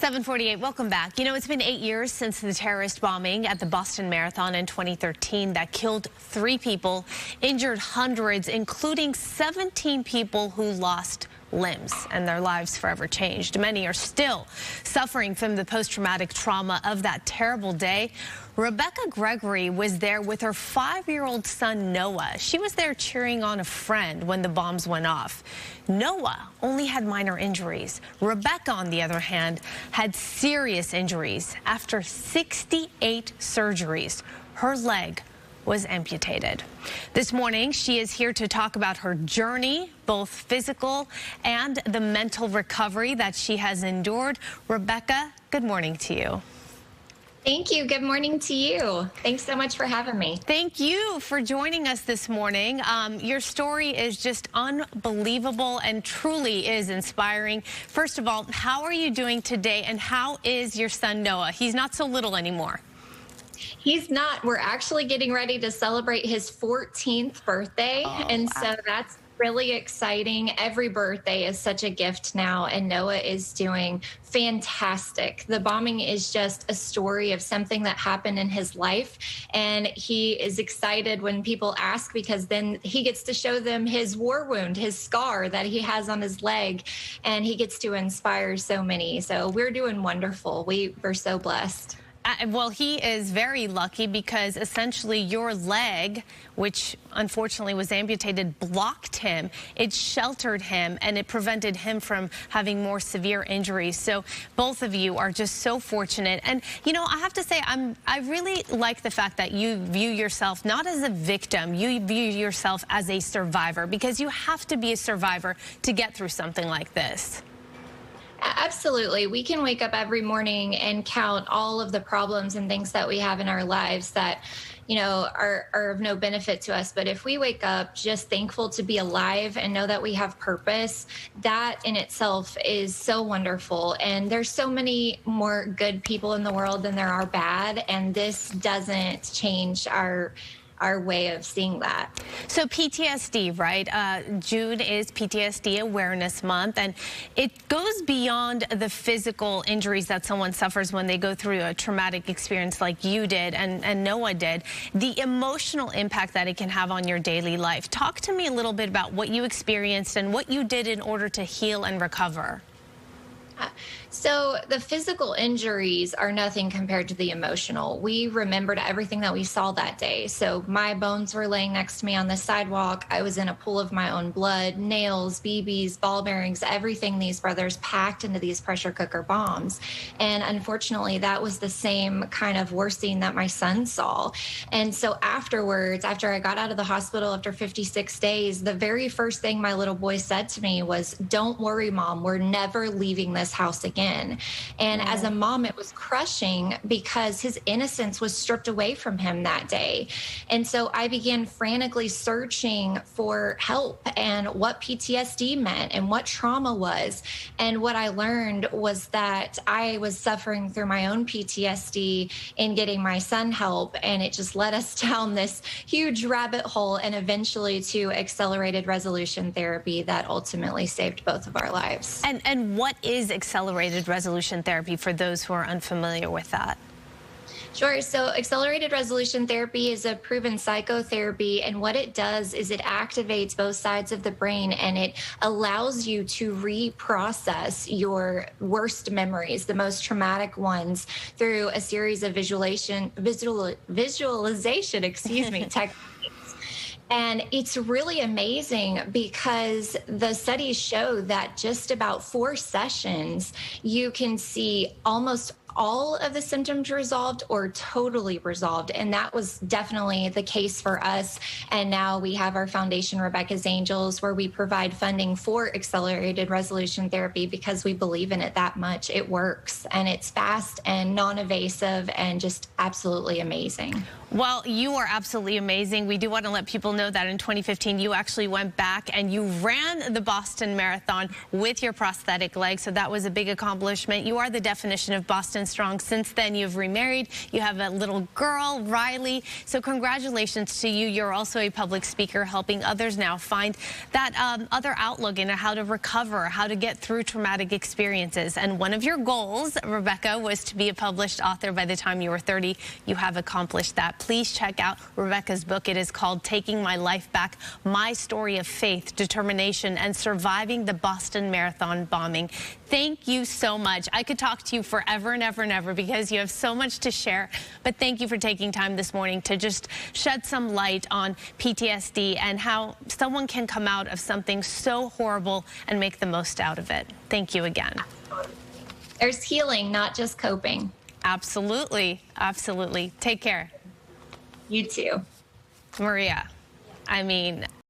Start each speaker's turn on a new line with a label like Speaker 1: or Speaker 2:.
Speaker 1: 7:48, welcome back. You know, it's been 8 years since the terrorist bombing at the Boston Marathon in 2013 that killed 3 people, injured hundreds, including 17 people who lost limbs, and their lives forever changed. Many are still suffering from the post-traumatic trauma of that terrible day. Rebekah Gregory was there with her 5-year-old son, Noah. She was there cheering on a friend when the bombs went off. Noah only had minor injuries. Rebekah, on the other hand, had serious injuries. After 68 surgeries, her leg was amputated. This morning, she is here to talk about her journey, both physical and the mental recovery that she has endured. Rebekah, good morning to you.
Speaker 2: Thank you. Good morning to you. Thanks so much for having me.
Speaker 1: Thank you for joining us this morning. Your story is just unbelievable and truly is inspiring. First of all, how are you doing today, and how is your son Noah? He's not so little anymore.
Speaker 2: He's not. We're actually getting ready to celebrate his 14th birthday. So that's really exciting. Every birthday is such a gift now, and Noah is doing fantastic. The bombing is just a story of something that happened in his life, and he is excited when people ask, because then he gets to show them his war wound, his scar that he has on his leg, and he gets to inspire so many. So we're doing wonderful. We're so blessed.
Speaker 1: Well, he is very lucky because essentially your leg, which unfortunately was amputated, blocked him. It sheltered him, and it prevented him from having more severe injuries. So both of you are just so fortunate. And, you know, I have to say, I really like the fact that you view yourself not as a victim. You view yourself as a survivor, because you have to be a survivor to get through something like this.
Speaker 2: Absolutely. We can wake up every morning and count all of the problems and things that we have in our lives that, you know, are of no benefit to us. But if we wake up just thankful to be alive and know that we have purpose, that in itself is so wonderful. And there's so many more good people in the world than there are bad. And this doesn't change our way of seeing that. So
Speaker 1: PTSD, right? June is PTSD Awareness Month, and it goes beyond the physical injuries that someone suffers when they go through a traumatic experience like you did and Noah did. The emotional impact that it can have on your daily life. Talk to me a little bit about what you experienced and what you did in order to heal and recover.
Speaker 2: So the physical injuries are nothing compared to the emotional. We remembered everything that we saw that day. So my bones were laying next to me on the sidewalk. I was in a pool of my own blood, nails, BBs, ball bearings, everything these brothers packed into these pressure cooker bombs. And unfortunately, that was the same kind of war scene that my son saw. And so afterwards, after I got out of the hospital after 56 days, the very first thing my little boy said to me was, "Don't worry, Mom, we're never leaving this house again." And as a mom, it was crushing because his innocence was stripped away from him that day. And so I began frantically searching for help and what PTSD meant and what trauma was. And what I learned was that I was suffering through my own PTSD in getting my son help. And it just led us down this huge rabbit hole, and eventually to accelerated resolution therapy that ultimately saved both of our lives.
Speaker 1: And what is accelerated resolution therapy for those who are unfamiliar with that?
Speaker 2: Sure. So accelerated resolution therapy is a proven psychotherapy, and what it does is it activates both sides of the brain, and it allows you to reprocess your worst memories, the most traumatic ones, through a series of visualization, techniques. And it's really amazing because the studies show that just about 4 sessions, you can see almost all of the symptoms resolved or totally resolved. And that was definitely the case for us. And now we have our foundation, Rebekah's Angels, where we provide funding for accelerated resolution therapy because we believe in it that much. It works, and it's fast and non-invasive and just absolutely amazing.
Speaker 1: Well, you are absolutely amazing. We do want to let people know that in 2015, you actually went back and you ran the Boston Marathon with your prosthetic leg. So that was a big accomplishment. You are the definition of Boston and strong. Since then, you've remarried. You have a little girl, Riley. So congratulations to you. You're also a public speaker, helping others now find that other outlook into how to recover, how to get through traumatic experiences. And one of your goals, Rebekah, was to be a published author by the time you were 30. You have accomplished that. Please check out Rebekah's book. It is called Taking My Life Back, My Story of Faith, Determination, and Surviving the Boston Marathon Bombing. Thank you so much. I could talk to you forever and ever and ever because you have so much to share. But thank you for taking time this morning to just shed some light on PTSD and how someone can come out of something so horrible and make the most out of it. Thank you again.
Speaker 2: There's healing, not just coping.
Speaker 1: Absolutely. Absolutely. Take care.
Speaker 2: You too.
Speaker 1: Maria, I mean,